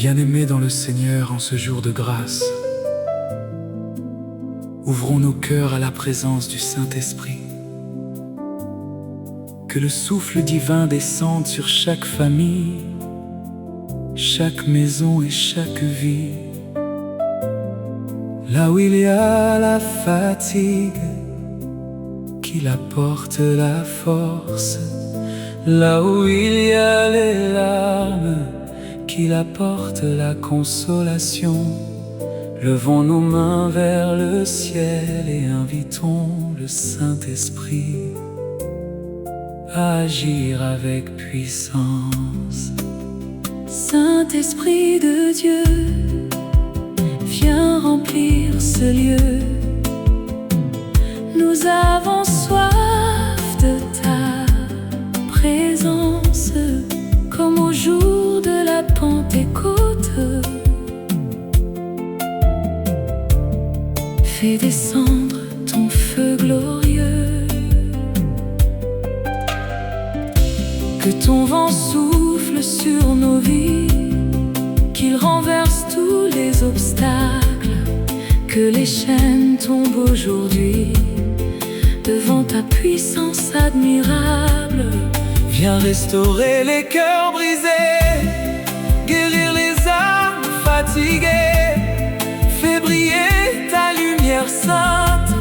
Bien-aimés dans le Seigneur en ce jour de grâce, ouvrons nos cœurs à la présence du Saint-Esprit. Que le souffle divin descende sur chaque famille, chaque maison et chaque vie. Là où il y a la fatigue, qu'il apporte la force. Là où il y a les larmes, qu'il apporte la consolation. Levons nos mains vers le ciel et invitons le Saint-Esprit à agir avec puissance. Saint-Esprit de Dieu, viens remplir ce lieu. Nous avons soif de ta présence, comme au jour de la Pentecôte. Fais descendre ton feu glorieux. Que ton vent souffle sur nos vies, qu'il renverse tous les obstacles. Que les chaînes tombent aujourd'hui devant ta puissance admirable. Viens restaurer les cœurs brisés, guérir les âmes fatiguées. Fais briller ta lumière sainte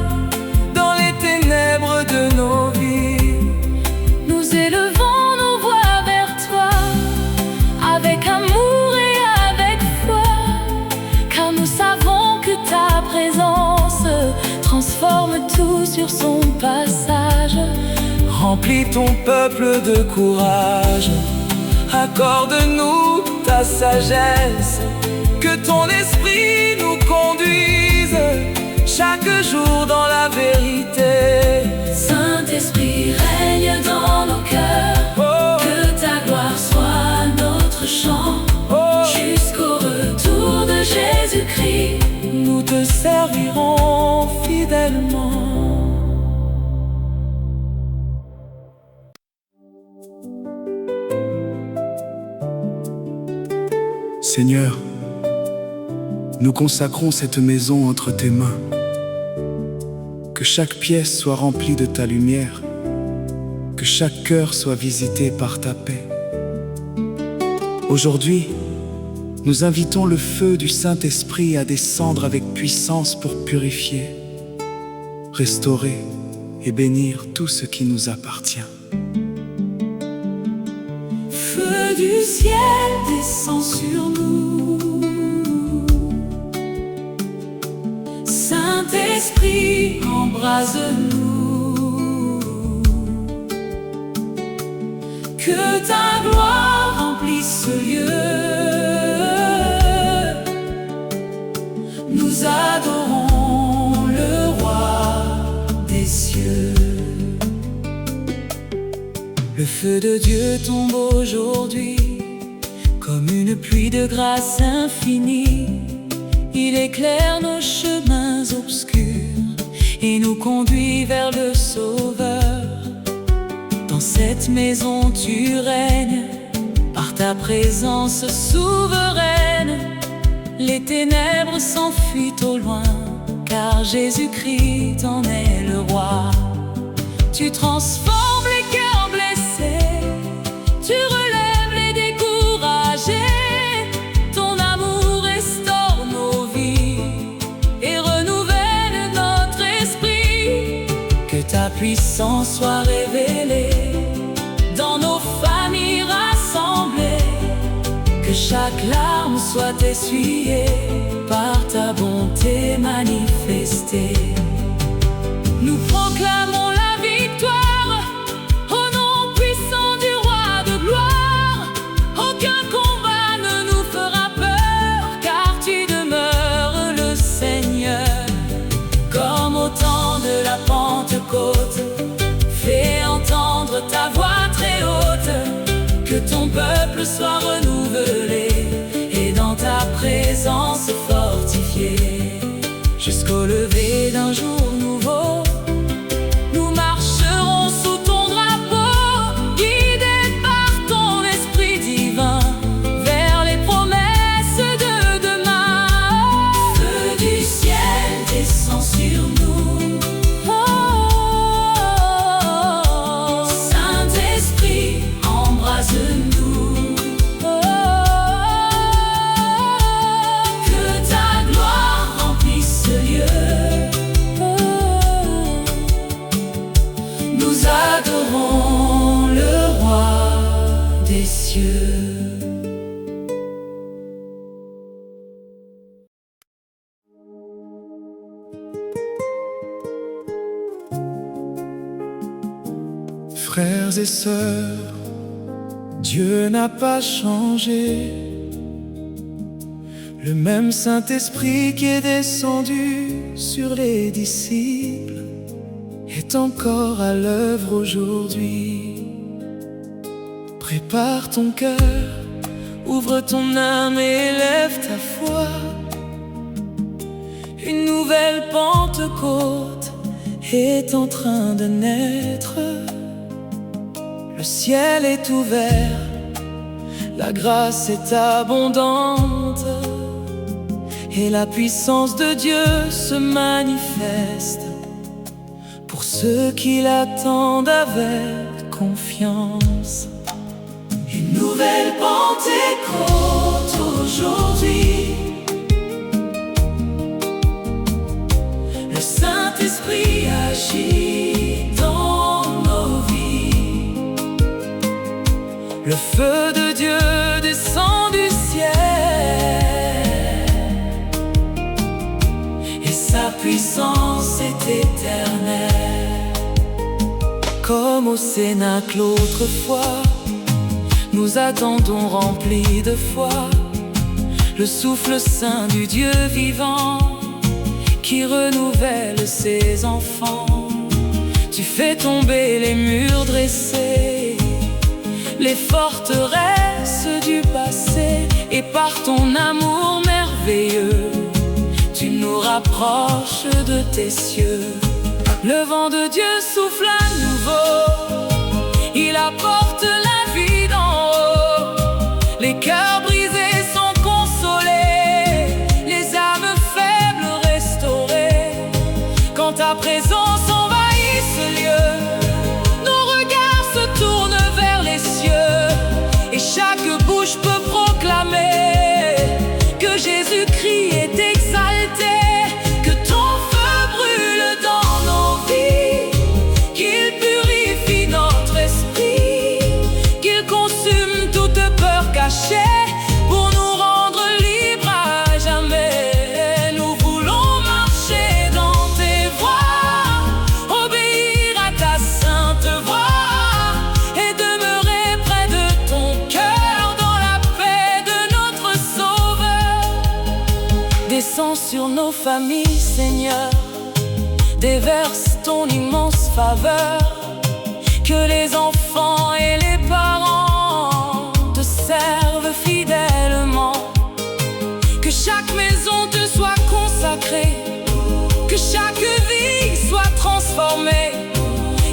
dans les ténèbres de nos vies. Nous élevons nos voix vers toi avec amour et avec foi, car nous savons que ta présence transforme tout sur son passage. Remplis ton peuple de courage, accorde-nous ta sagesse. Que ton esprit nous conduise chaque jour dans la vérité. Saint-Esprit, règne dans nos cœurs. Que ta gloire soit notre chant. Jusqu'au retour de Jésus-Christ, nous te servirons fidèlement. Seigneur, nous consacrons cette maison entre tes mains. Que chaque pièce soit remplie de ta lumière, que chaque cœur soit visité par ta paix. Aujourd'hui, nous invitons le feu du Saint-Esprit à descendre avec puissance pour purifier, restaurer et bénir tout ce qui nous appartient. Feu du ciel descend sur nous. Saint-Esprit, embrase-nous. Que ta gloire remplisse ce lieu. Nous adorons le roi des cieux. Le feu de Dieu tombe aujourd'hui comme une pluie de grâce infinie. Il éclaire nos chemins obscurs et nous conduit vers le Sauveur. Dans cette maison tu règnes, par ta présence souveraine. Les ténèbres s'enfuient au loin, car Jésus-Christ en est le roi. Tu transformes les cœurs blessés, tu relèves les découragés. Ton amour restaure nos vies et renouvelle notre esprit. Que ta puissance soit révélée dans nos familles rassemblées. Que chaque larme soit essuyée par ta bonté manifestée. Nous proclamons la victoire au nom puissant du roi de gloire. Aucun combat ne nous fera peur, car tu demeures le Seigneur. Comme au temps de la Pentecôte, fais entendre ta voix très haute. Que ton peuple soit renouvelé et dans ta présence fortifié. Jusqu'au lever d'un jour nouveau, nous marcherons sous ton drapeau, guidés par ton esprit divin, vers les promesses des cieux. Frères et sœurs, Dieu n'a pas changé. Le même Saint-Esprit qui est descendu sur les disciples est encore à l'œuvre aujourd'hui. Prépare ton cœur, ouvre ton âme et élève ta foi. Une nouvelle Pentecôte est en train de naître. Le ciel est ouvert, la grâce est abondante, et la puissance de Dieu se manifeste pour ceux qui l'attendent avec confiance. Une nouvelle Pentecôte aujourd'hui. Le Saint-Esprit agit dans nos vies. Le feu de Dieu descend du ciel, et sa puissance est éternelle. Comme au Cénacle autrefois, nous attendons remplis de foi le souffle saint du Dieu vivant qui renouvelle ses enfants. Tu fais tomber les murs dressés, les forteresses du passé, et par ton amour merveilleux, tu nous rapproches de tes cieux. Le vent de Dieu souffle à nouveau, il apporte la vie d'en haut. Les cœurs brisés sont consolés, les âmes faibles restaurées. Quand ta présence envahit ce lieu, nos regards se tournent vers les cieux, et chaque bouche peut proclamer que Jésus-Christ est exalté, que ton feu brûle dans nos vies, qu'il purifie notre esprit, qu'il consume toute peur cachée pour nous rendre libres à jamais. Nous voulons marcher dans tes voies, obéir à ta sainte voix, et demeurer près de ton cœur dans la paix de notre Sauveur. Descends sur nos familles, Seigneur, déverse ton immense faveur, que les enfants et les parents te servent fidèlement, que chaque maison te soit consacrée, que chaque vie soit transformée,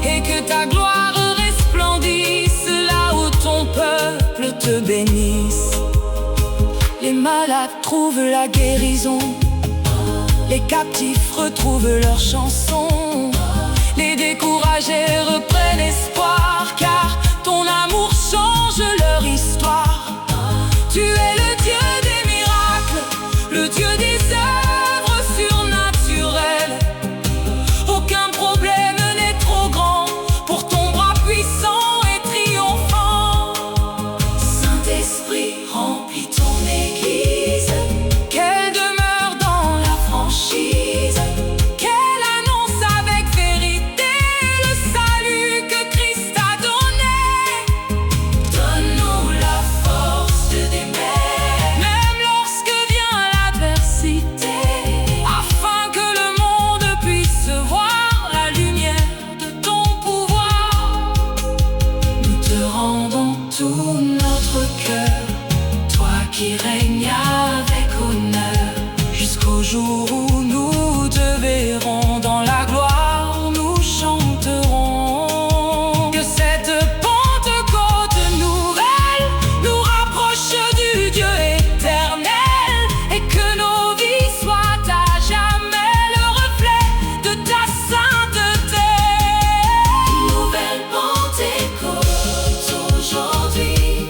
et que ta gloire resplendisse là où ton peuple te bénisse. Les malades trouvent la guérison, les captifs retrouvent leur chanson, les découragés reprennent espoir, car ton amour change leur histoire. Tu es le Dieu des miracles, le Dieu des œuvres surnaturelles. Aucun problème n'est trop grand pour ton bras puissant et triomphant. Saint-Esprit, remplis ton Église, qu'elle demeure dans la franchise, qu'elle annonce avec vérité le salut que Christ a donné. Donne-nous la force d'aimer, même lorsque vient l'adversité, afin que le monde puisse voir la lumière de ton pouvoir. Nous te rendons tout notre cœur, toi qui règnes avec honneur, jusqu'au jour où nous te verrons dans la gloire, nous chanterons. Que cette Pentecôte nouvelle nous rapproche du Dieu éternel, et que nos vies soient à jamais le reflet de ta sainteté. Une nouvelle Pentecôte aujourd'hui.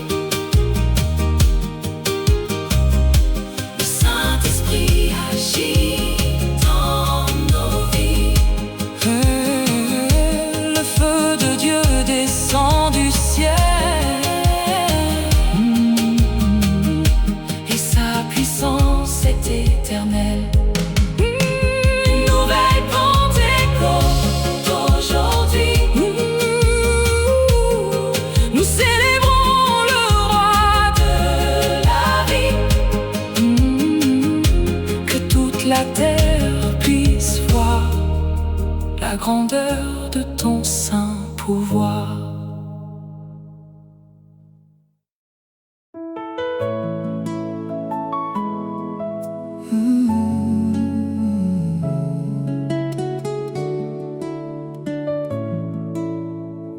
grandeur de ton saint pouvoir.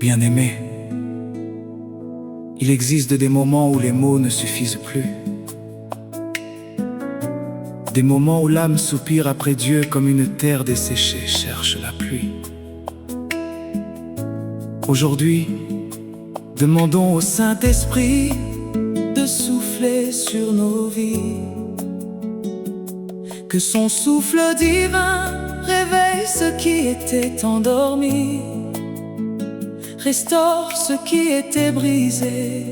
Bien-aimé, il existe des moments où les mots ne suffisent plus. Des moments où l'âme soupire après Dieu comme une terre desséchée cherche la pluie. Aujourd'hui, demandons au Saint-Esprit de souffler sur nos vies. Que son souffle divin réveille ce qui était endormi, restaure ce qui était brisé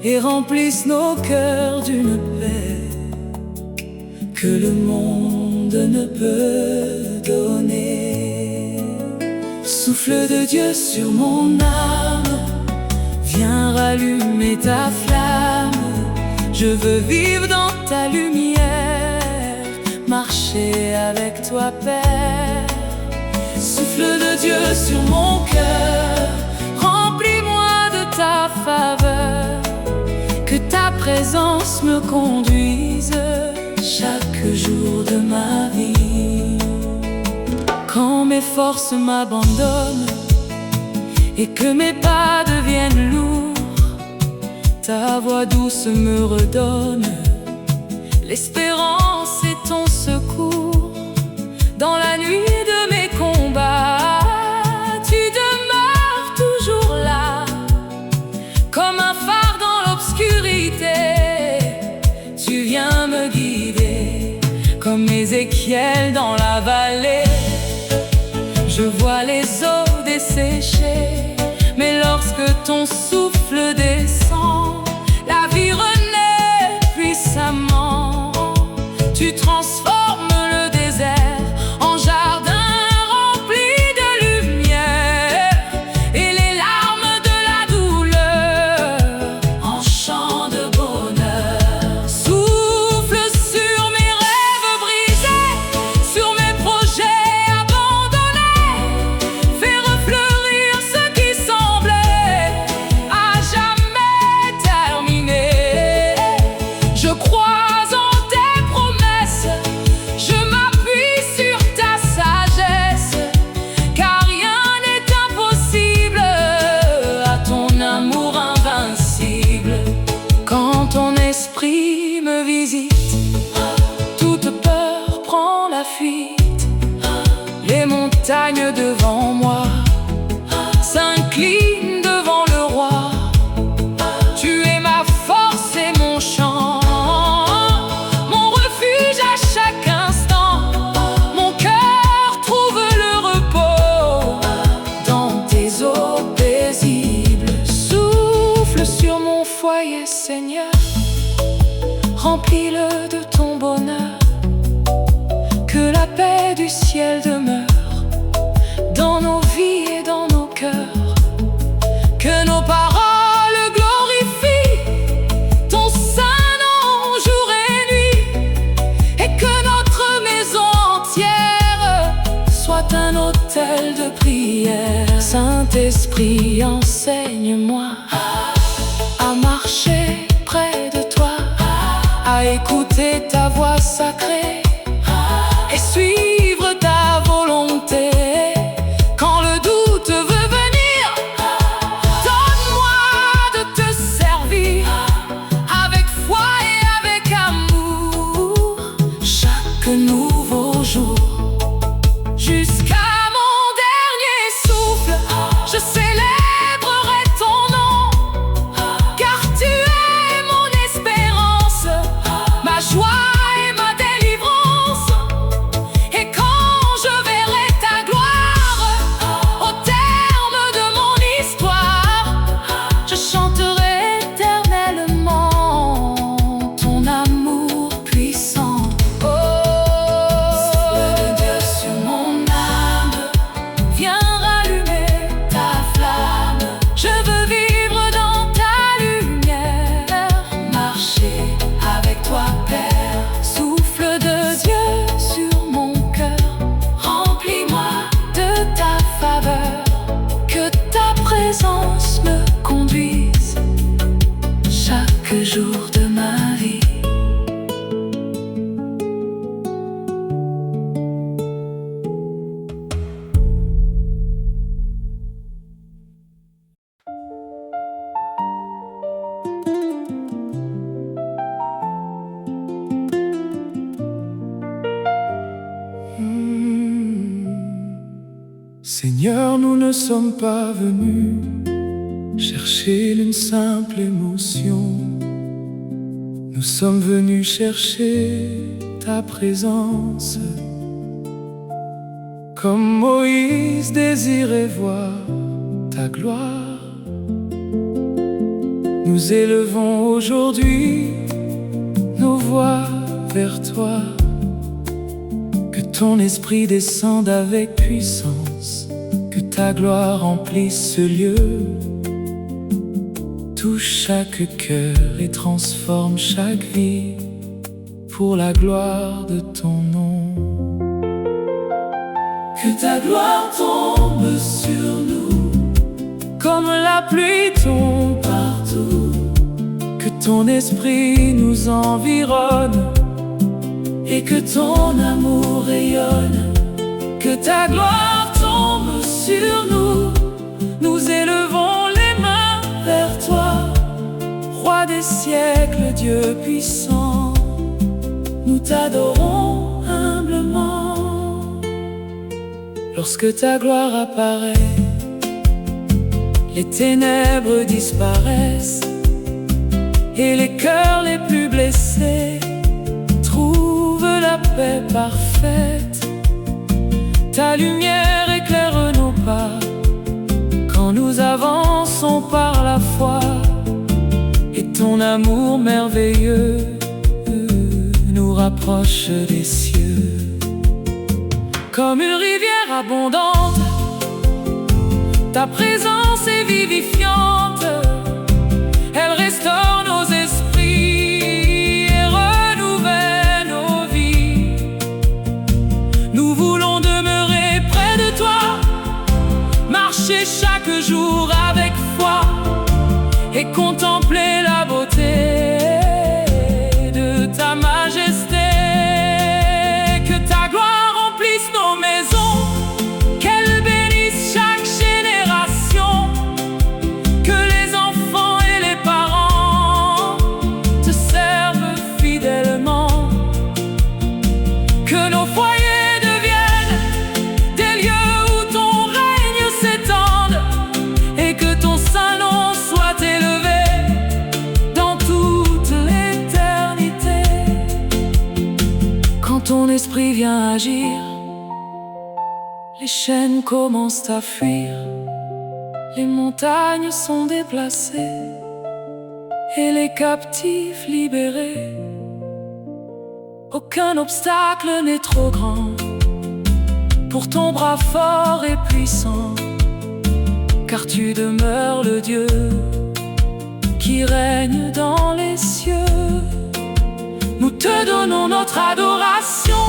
et remplisse nos cœurs d'une paix que le monde ne peut donner. Souffle de Dieu sur mon âme, viens rallumer ta flamme. Je veux vivre dans ta lumière, marcher avec toi, Père. Souffle de Dieu sur mon cœur, remplis-moi de ta faveur. Que ta présence me conduise chaque jour de ma vie. Quand mes forces m'abandonnent et que mes pas deviennent lourds, ta voix douce me redonne l'espérance et ton secours. Dans la nuit de mes combats, tu demeures toujours là, comme un phare dans l'obscurité. Tu viens me guider, comme Ézéchiel dans la vallée. Je vois les eaux desséchées, mais lorsque ton souffle descend, la vie renaît puissamment. Tu transformes le désert en jardin rempli de lumière, et les larmes de la douleur en chants de bonheur. Souffle sur mes rêves brisés, sur mes projets abandonnés. Fais refleurir ce qui semblait à jamais terminer. Je crois en tes promesses, je m'appuie sur ta sagesse, car rien n'est impossible à ton amour invincible. Quand ton esprit me visite, toute peur prend la fuite. Les montagnes devant moi s'inclinent devant le roi. Tu es ma force et mon chant, mon refuge à chaque instant. Mon cœur trouve le repos dans tes eaux paisibles. Souffle sur mon foyer, Seigneur, remplis-le de ton bonheur. Que la paix du ciel demeure dans nos vies et dans nos cœurs. Que nos paroles glorifient ton saint nom jour et nuit, et que notre maison entière soit un autel de prière. Saint-Esprit, enseigne-moi à marcher près de toi, à écouter ta voix sacrée et suivre ta volonté. Quand le doute veut venir, donne-moi de te servir avec foi et avec amour chaque nouveau jour. Jusqu'à mon dernier souffle, je célébrerai ton nom, car tu es mon espérance, ma joie et ma délivrance. chaque jour de ma vie. Seigneur, nous ne sommes pas venus chercher une simple émotion. Nous sommes venus chercher ta présence. Comme Moïse désirait voir ta gloire, nous élevons aujourd'hui nos voix vers toi. Que ton esprit descende avec puissance, que ta gloire remplisse ce lieu, touche chaque cœur et transforme chaque vie pour la gloire de ton nom. Que ta gloire tombe sur nous comme la pluie tombe partout. Que ton esprit nous environne et que ton amour rayonne. Que ta gloire tombe sur nous. Nous élevons les mains vers toi, Roi des siècles, Dieu puissant. Nous t'adorons humblement. Lorsque ta gloire apparaît, les ténèbres disparaissent et les cœurs les plus blessés trouvent la paix parfaite. Ta lumière éclaire nos pas quand nous avançons par la foi, et ton amour merveilleux nous rapproche des cieux. Comme une rivière abondante, ta présence est vivifiante. Elle restaure nos esprits et renouvelle nos vies. Nous voulons demeurer près de toi, marcher chaque jour avec foi et contempler la beauté de ta majesté. Que ta gloire remplisse nos maisons, qu'elle bénisse chaque génération. Que les enfants et les parents te servent fidèlement. Que nos foyers deviennent des lieux où ton règne s'étende, et que ton saint nom soit élevé dans toute l'éternité. Quand ton esprit vient agir, les chaînes commencent à fuir, les montagnes sont déplacées et les captifs libérés. Aucun obstacle n'est trop grand pour ton bras fort et puissant, car tu demeures le Dieu qui règne dans les cieux. Nous te donnons notre adoration,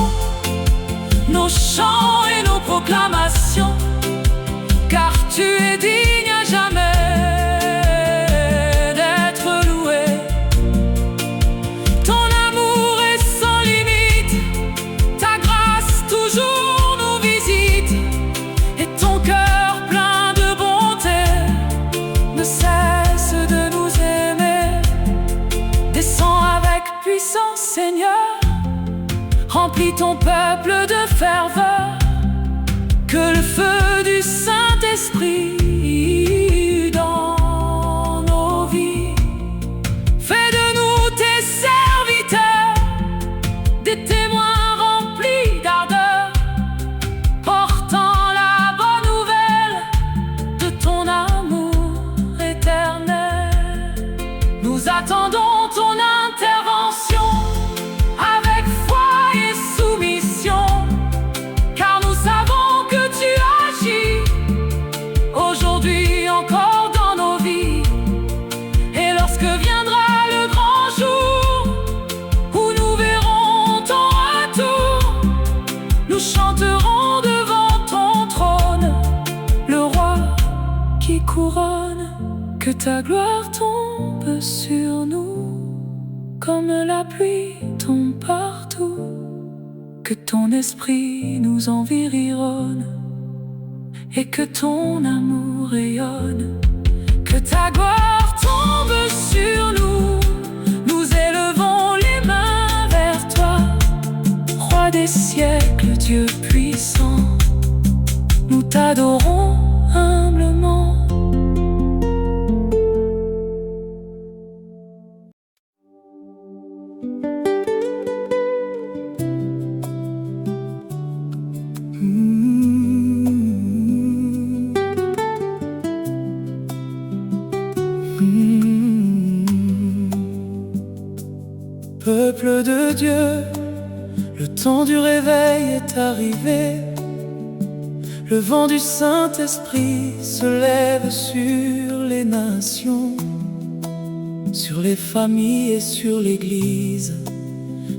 nos chants et nos proclamations, car tu es digne à jamais d'être loué. Ton amour est sans limite, ta grâce toujours nous visite, et ton cœur plein de bonté ne cesse de nous aimer. Descends avec puissance, Seigneur, remplis ton peuple de ferveur. Que le feu du Saint-Esprit dans nos vies. Fais de nous tes serviteurs, des témoins remplis d'ardeur, portant la bonne nouvelle de ton amour éternel. Nous attendons ton intervention avec foi et soumission, car nous savons que tu agis aujourd'hui encore dans nos vies. Et lorsque viendra le grand jour où nous verrons ton retour, nous chanterons devant ton trône, le roi qui couronne. Que ta gloire tombe sur nous. comme la pluie tombe partout, que ton esprit nous environne et que ton amour rayonne, que ta gloire tombe sur nous. Nous élevons les mains vers toi, Roi des siècles, Dieu puissant, nous t'adorons humblement. Peuple de Dieu, le temps du réveil est arrivé. Le vent du Saint-Esprit se lève sur les nations, sur les familles et sur l'Église.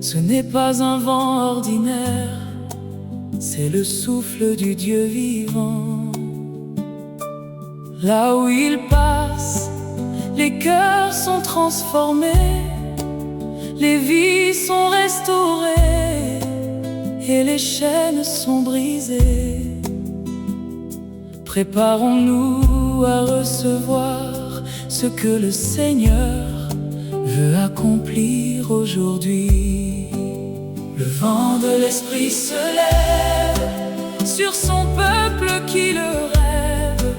Ce n'est pas un vent ordinaire, c'est le souffle du Dieu vivant. Là où il passe, les cœurs sont transformés, les vies sont restaurées et les chaînes sont brisées. Préparons-nous à recevoir ce que le Seigneur veut accomplir aujourd'hui. Le vent de l'Esprit se lève sur son peuple qui le rêve.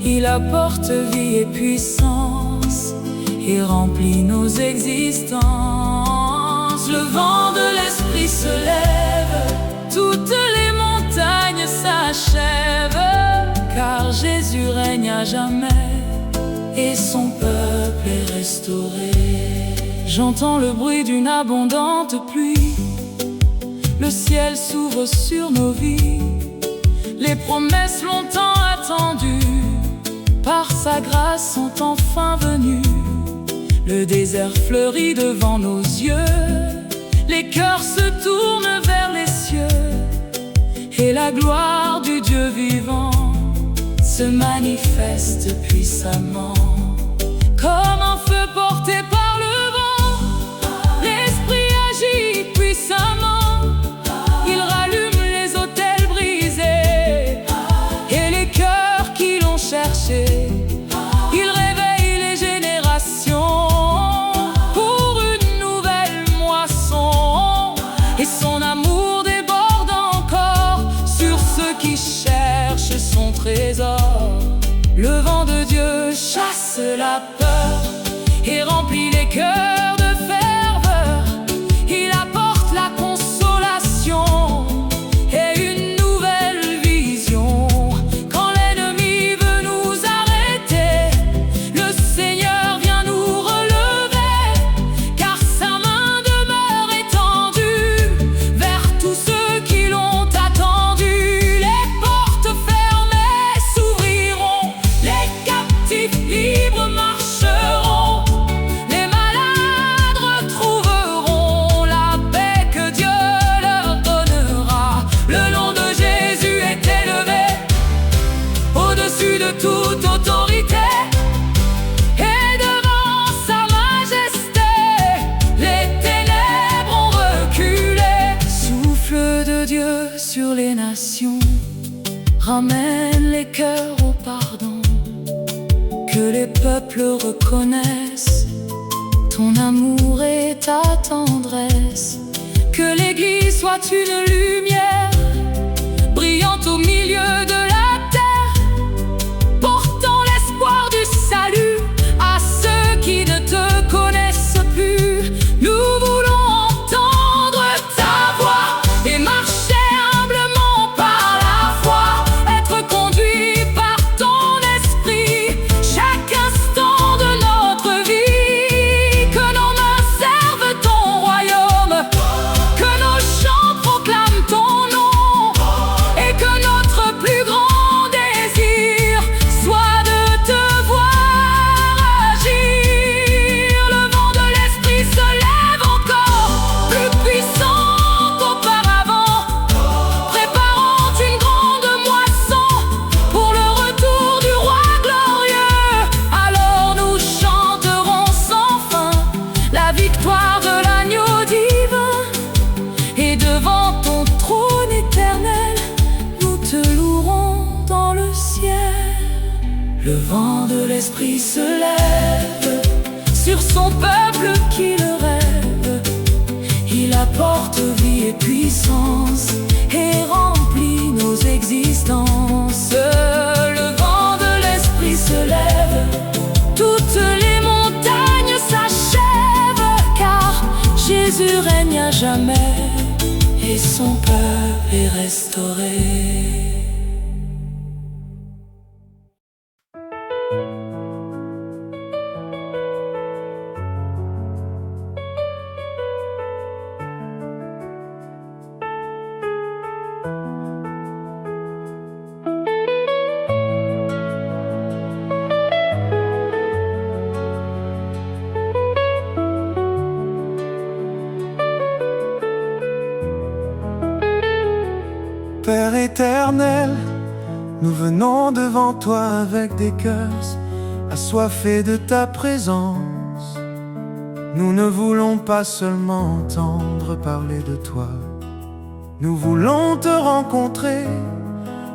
Il apporte vie et puissance et remplit nos existences. Le vent de l'Esprit se lève, toutes les montagnes s'achèvent, car Jésus règne à jamais et son peuple est restauré. J'entends le bruit d'une abondante pluie, le ciel s'ouvre sur nos vies. Les promesses longtemps attendues, par sa grâce sont enfin venues. Le désert fleurit devant nos yeux, les cœurs se tournent vers les cieux, et la gloire du Dieu vivant se manifeste puissamment. Comme un feu porté par le vent, l'Esprit agit puissamment. Il rallume les autels brisés et les cœurs qui l'ont cherché. Il réveille les générations pour une nouvelle moisson, et son amour déborde encore sur ceux qui cherchent son trésor. Le vent de Dieu chasse la peur et remplit les cœurs de ferveur. Il apporte la consolation et une nouvelle vision. Quand l'ennemi veut nous arrêter, le Seigneur vient nous relever, car sa main demeure étendue vers tous ceux qui l'ont attendu. Les portes fermées s'ouvriront, les captifs libres marcheront, les malades retrouveront la paix que Dieu leur donnera. Le nom de Jésus est élevé au-dessus de toute autorité, et devant sa majesté, les ténèbres ont reculé. Souffle de Dieu sur les nations, ramène les cœurs au pardon. Que les peuples reconnaissent ton amour et ta tendresse. Que l'Église soit une lumière brillante au milieu de la terre, portant l'espoir du salut à ceux qui ne te connaissent plus. Nous voulons entendre ta voix et marcher humblement par la foi, être conduits par ton esprit chaque instant de notre vie. Que nos mains servent ton royaume, que nos chants proclament ton esprit se lève sur son peuple qui le rêve. Il apporte vie et puissance et remplit nos existences. Le vent de l'esprit se lève, toutes les montagnes s'achèvent, car Jésus règne à jamais et son peuple est restauré. Père éternel, nous venons devant toi avec des cœurs assoiffés de ta présence. Nous ne voulons pas seulement entendre parler de toi, nous voulons te rencontrer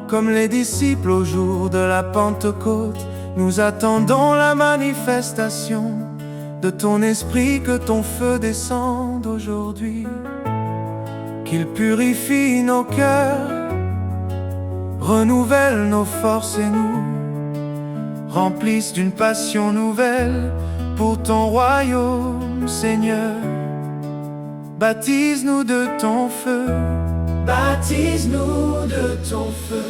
comme les disciples au jour de la Pentecôte. Nous attendons la manifestation de ton esprit, que ton feu descende aujourd'hui, qu'il purifie nos cœurs, renouvelle nos forces et nous remplisse d'une passion nouvelle pour ton royaume, Seigneur. Baptise-nous de ton feu, baptise-nous de ton feu,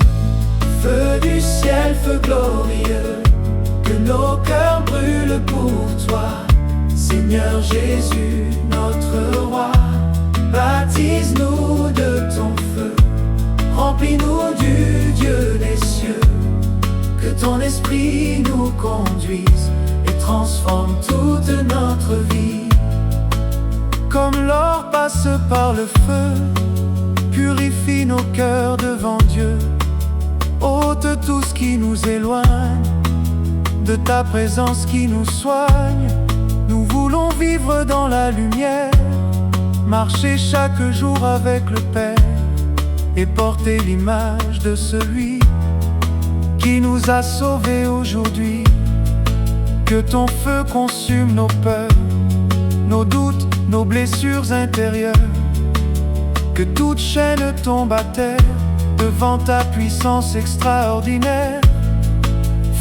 feu du ciel, feu glorieux, que nos cœurs brûlent pour toi, Seigneur Jésus, notre roi. Baptise-nous de ton feu, remplis-nous du Dieu des cieux, que ton esprit nous conduise et transforme toute notre vie. Comme l'or passe par le feu, purifie nos cœurs devant Dieu, ôte tout ce qui nous éloigne de ta présence qui nous soigne. Nous voulons vivre dans la lumière, marcher chaque jour avec le Père et porter l'image de celui qui nous a sauvés aujourd'hui. Que ton feu consume nos peurs, nos doutes, nos blessures intérieures, que toute chaîne tombe à terre devant ta puissance extraordinaire.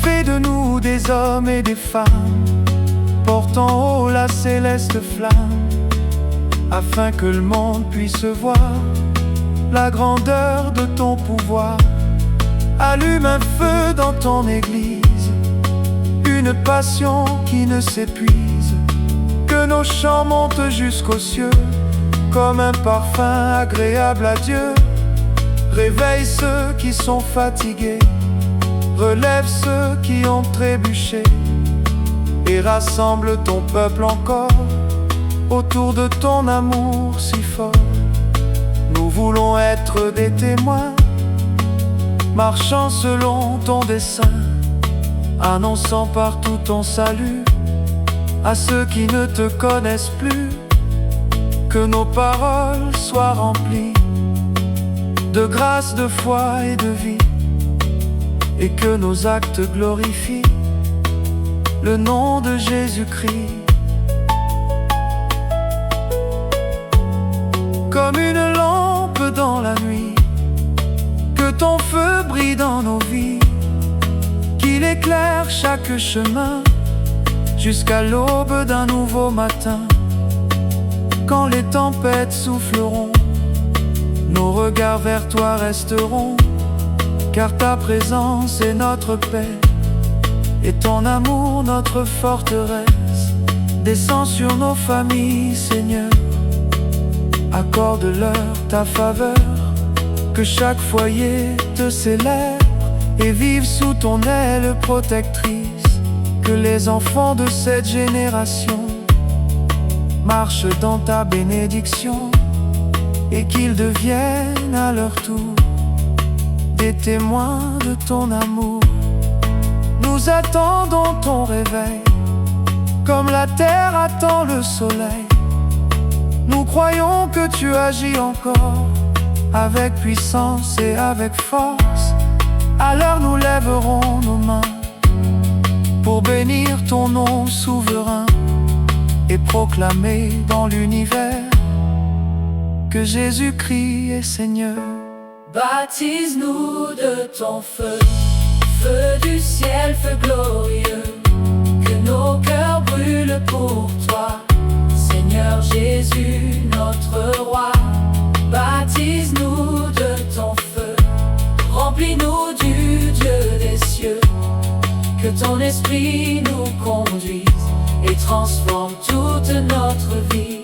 Fais de nous des hommes et des femmes portant haut la céleste flamme, afin que le monde puisse voir la grandeur de ton pouvoir. Allume un feu dans ton église, une passion qui ne s'épuise, que nos chants montent jusqu'aux cieux comme un parfum agréable à Dieu. Réveille ceux qui sont fatigués, relève ceux qui ont trébuché, et rassemble ton peuple encore autour de ton amour si fort. Nous voulons être des témoins, marchant selon ton dessein, annonçant partout ton salut à ceux qui ne te connaissent plus. Que nos paroles soient remplies de grâce, de foi et de vie, et que nos actes glorifient le nom de Jésus-Christ. Comme une lampe dans la nuit, que ton feu brille dans nos vies, qu'il éclaire chaque chemin jusqu'à l'aube d'un nouveau matin. Quand les tempêtes souffleront, nos regards vers toi resteront, car ta présence est notre paix et ton amour notre forteresse. Descends sur nos familles, Seigneur, accorde-leur ta faveur, que chaque foyer te célèbre et vive sous ton aile protectrice. Que les enfants de cette génération marchent dans ta bénédiction, et qu'ils deviennent à leur tour des témoins de ton amour. Nous attendons ton réveil, comme la terre attend le soleil. Nous croyons que tu agis encore, avec puissance et avec force. Alors nous lèverons nos mains pour bénir ton nom souverain et proclamer dans l'univers que Jésus-Christ est Seigneur. Baptise-nous de ton feu, feu du ciel, feu glorieux, que nos cœurs brûlent pour toi, Seigneur Jésus, notre roi. Baptise-nous de ton feu, remplis-nous du Dieu des cieux, que ton esprit nous conduise et transforme toute notre vie.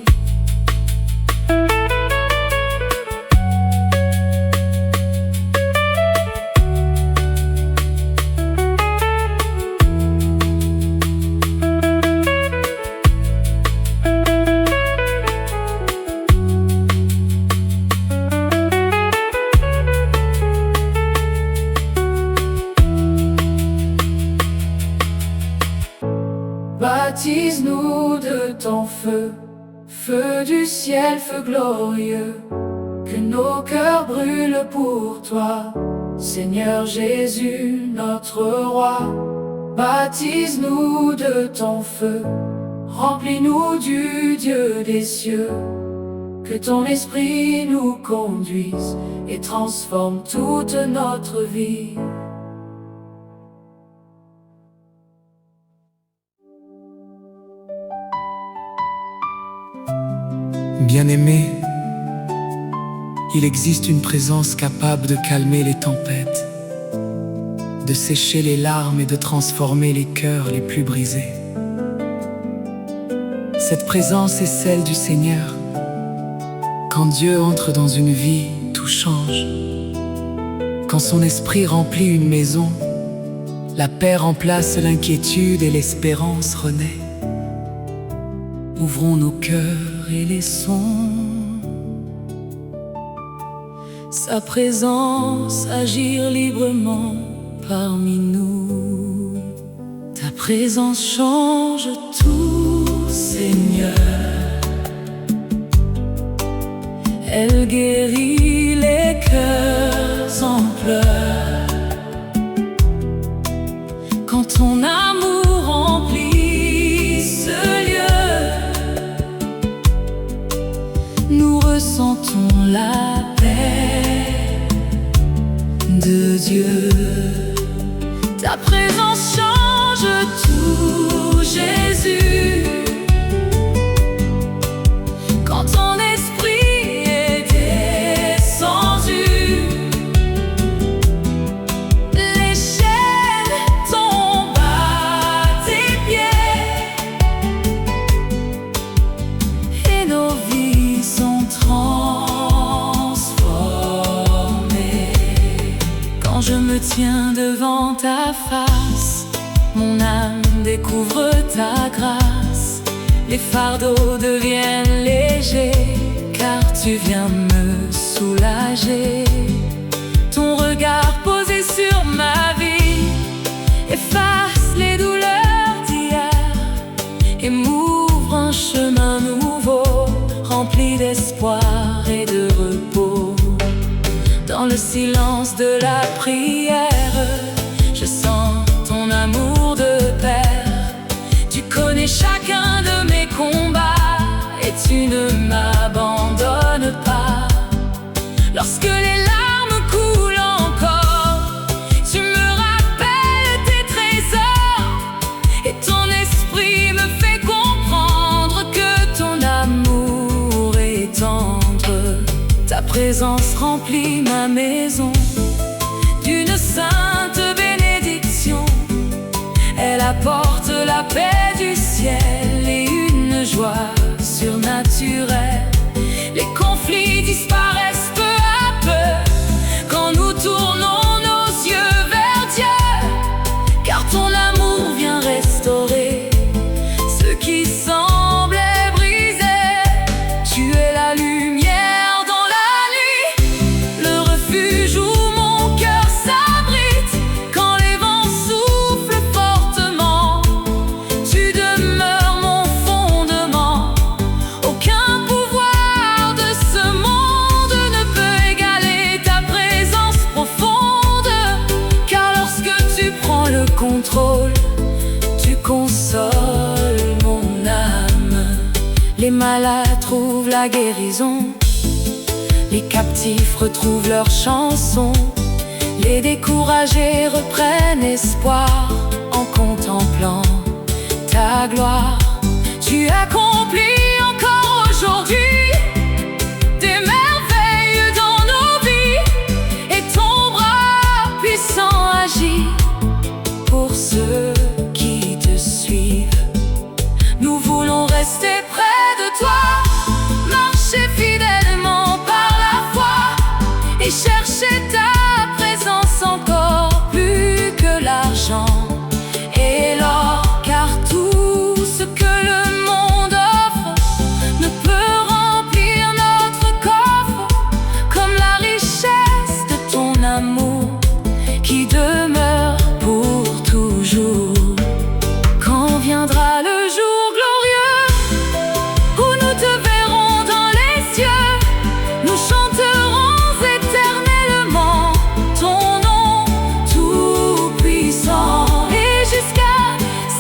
Baptise-nous de ton feu, feu du ciel, feu glorieux, que nos cœurs brûlent pour toi, Seigneur Jésus, notre roi. Baptise-nous de ton feu, remplis-nous du Dieu des cieux, que ton esprit nous conduise et transforme toute notre vie. Bien-aimé, il existe une présence capable de calmer les tempêtes, de sécher les larmes et de transformer les cœurs les plus brisés. Cette présence est celle du Seigneur. Quand Dieu entre dans une vie, tout change. Quand son esprit remplit une maison, la paix remplace l'inquiétude et l'espérance renaît. Ouvrons nos cœurs et laissons sa présence agir librement parmi nous. Ta présence change tout, Seigneur. Elle guérit les cœurs en pleurs. Quand ton amour remplit ce lieu, nous ressentons la paix de Dieu. Ta présence change tout, Jésus. Quand ton esprit est descendu, les chaînes tombent à tes pieds et nos vies sont transformées. Quand je me tiens devant ta face, mon âme découvre ta grâce. Les fardeaux deviennent légers, car tu viens me soulager. Ton regard posé sur ma vie efface les douleurs d'hier et m'ouvre un chemin nouveau, rempli d'espoir et de repos. Dans le silence de la prière, je sens ton amour de père. Tu connais chacun de mes combats et tu ne m'abandonnes pas. Lorsque les larmes coulent encore, tu me rappelles tes trésors et ton esprit me fait comprendre que ton amour est tendre. Ta présence remplit ma maison d'une sainte bénédiction. Elle apporte la paix du ciel et une joie surnaturelle. Les conflits disparaissent peu à peu quand nous tournons nos yeux vers Dieu, car ton amour vient restaurer ce qui semblait brisé. Tu es la lumière dans la nuit, le refuge où mon cœur s'abrite. Quand les vents soufflent fortement, tu demeures Les malades trouvent la guérison, les captifs retrouvent leur chanson, les découragés reprennent espoir en contemplant ta gloire. Tu accomplis encore aujourd'hui des merveilles dans nos vies, et ton bras puissant agit pour ceux qui te suivent. Nous voulons rester près de toi, marcher fidèlement par la foi et chercher ta présence encore plus que l'argent et l'or, car tout ce que le monde offre ne peut remplir notre coffre comme la richesse de ton amour qui demeure pour toujours. Quand viendra le jour glorieux où nous te verrons dans les cieux, nous chanterons éternellement ton nom tout puissant. Et jusqu'à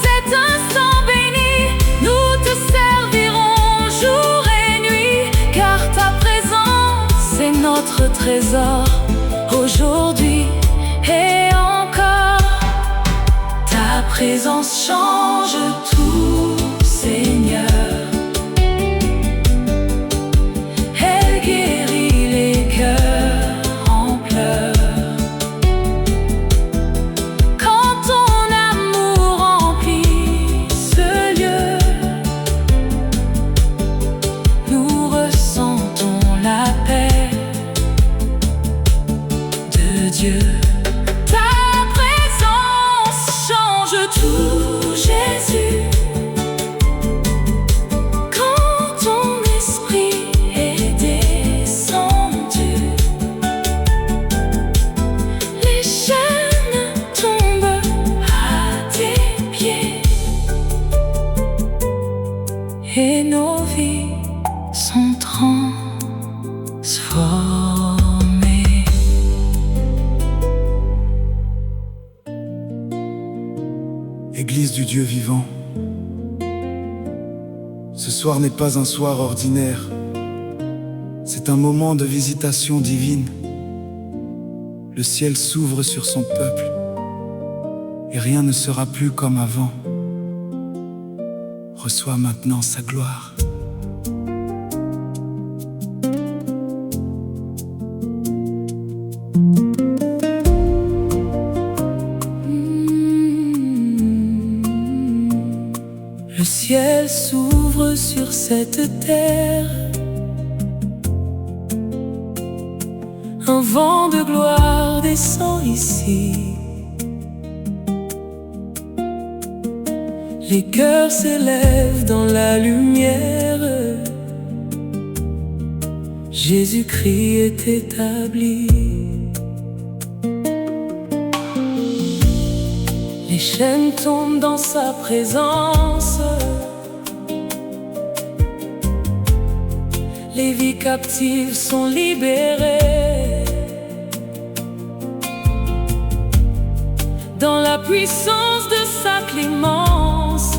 cet instant béni, nous te servirons jour et nuit, car ta présence est notre trésor aujourd'hui et encore. Ta présence change tout, Seigneur. Elle guérit les cœurs en pleurs. Quand ton amour remplit ce lieu, nous ressentons la paix de Dieu. Ta présence change tout, Jésus. Quand ton esprit est descendu, les chaînes tombent à tes pieds et nos vies sont transformées. Église du Dieu vivant, ce soir n'est pas un soir ordinaire, c'est un moment de visitation divine. Le ciel s'ouvre sur son peuple et rien ne sera plus comme avant. Reçois maintenant sa gloire. Le ciel s'ouvre sur cette terre, un vent de gloire descend ici. Les cœurs s'élèvent dans la lumière, Jésus-Christ est établi. Les chaînes tombent dans sa présence, les vies captives sont libérées. Dans la puissance de sa clémence,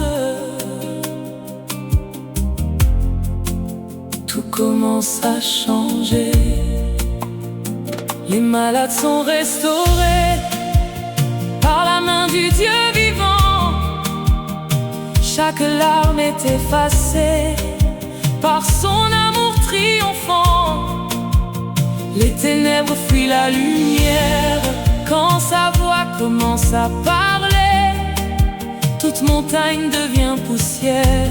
tout commence à changer. Les malades sont restaurés par la main du Dieu vivant. Chaque larme est effacée par son amour triomphant. Les ténèbres fuient la lumière quand sa voix commence à parler. Toute montagne devient poussière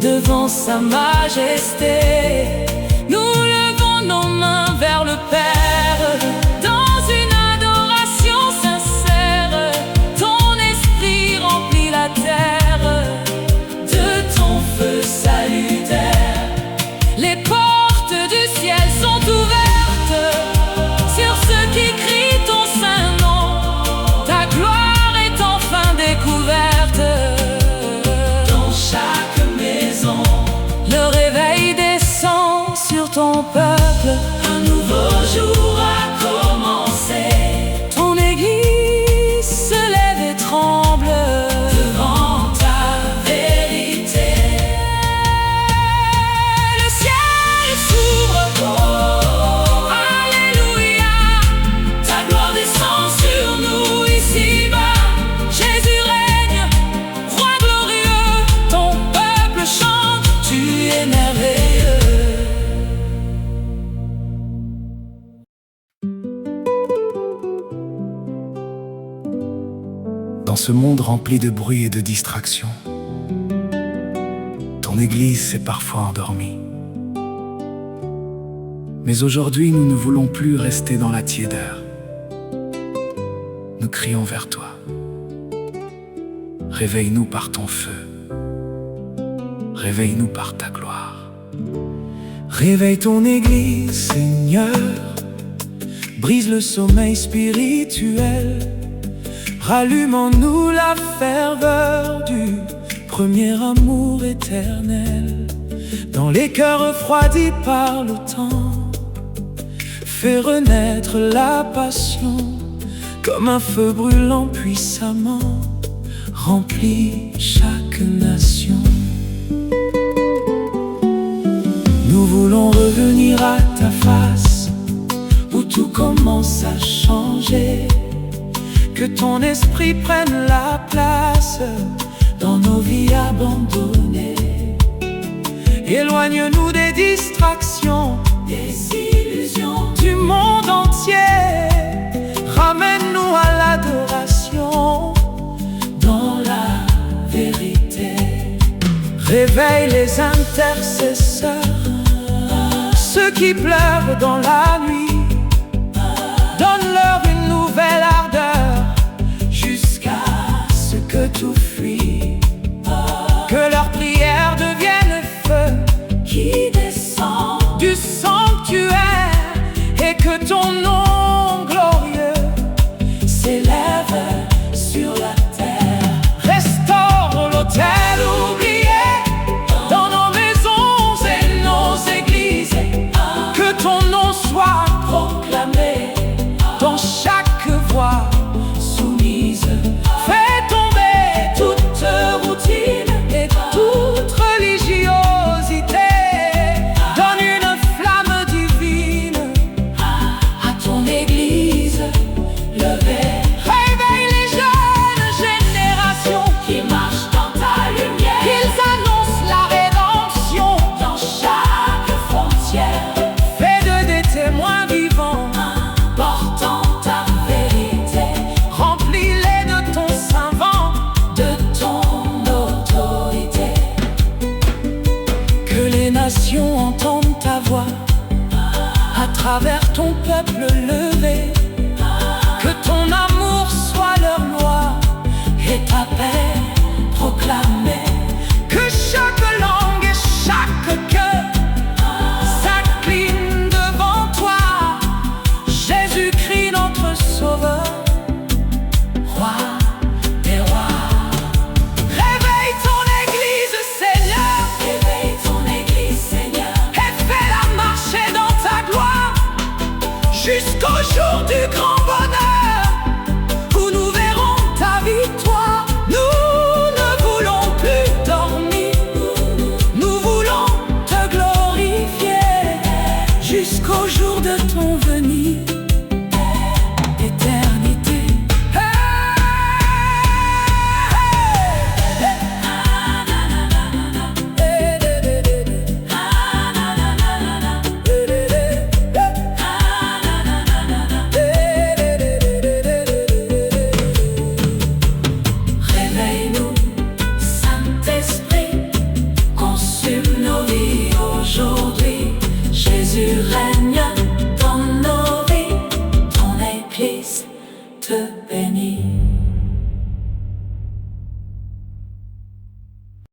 devant sa majesté. Nous levons nos mains vers le Père dans une adoration sincère. Ton esprit remplit la terre de ton feu salutaire. Les portes du ciel sont ouvertes sur ceux qui crient ton saint nom. Ta gloire est enfin découverte dans chaque maison. Le réveil descend sur ton peuple. Un nouveau jour a commencé. Ton église se lève et tremble devant ta vérité. ce monde rempli de bruit et de distractions, ton Église s'est parfois endormie. Mais aujourd'hui, nous ne voulons plus rester dans la tiédeur. Nous crions vers toi. Réveille-nous par ton feu. Réveille-nous par ta gloire. Réveille ton Église, Seigneur. Brise le sommeil spirituel. Rallume en nous la ferveur du premier amour éternel. Dans les cœurs refroidis par le temps, fais renaître la passion. Comme un feu brûlant puissamment, remplit chaque nation. Nous voulons revenir à ta face, où tout commence à changer. Que ton esprit prenne la place dans nos vies abandonnées. Éloigne-nous des distractions, des illusions du monde entier. Ramène-nous à l'adoration dans la vérité. Réveille les intercesseurs, ceux qui pleurent dans la nuit. Donne-leur une nouvelle ardeur jusqu'à ce que tout fuit. Que leurs prières deviennent feu qui descend du sanctuaire, et que ton nom glorieux s'élève sur la terre. Restaure l'autel oublié dans nos maisons et nos églises. Que ton nom soit proclamé dans chaque voix soumise. Fais tomber toute routine et toute religiosité. Donne une flamme divine à ton Église levée. Réveille les jeunes générations qui marchent dans ta lumière. Qu'ils annoncent la rédemption dans chaque frontière. Fais d'eux des témoins vivants portant ta vérité. Remplis-les de ton saint vent, de ton autorité. Que les nations entendent ta voix à travers ton peuple levé. Que ton amour soit leur loi et ta paix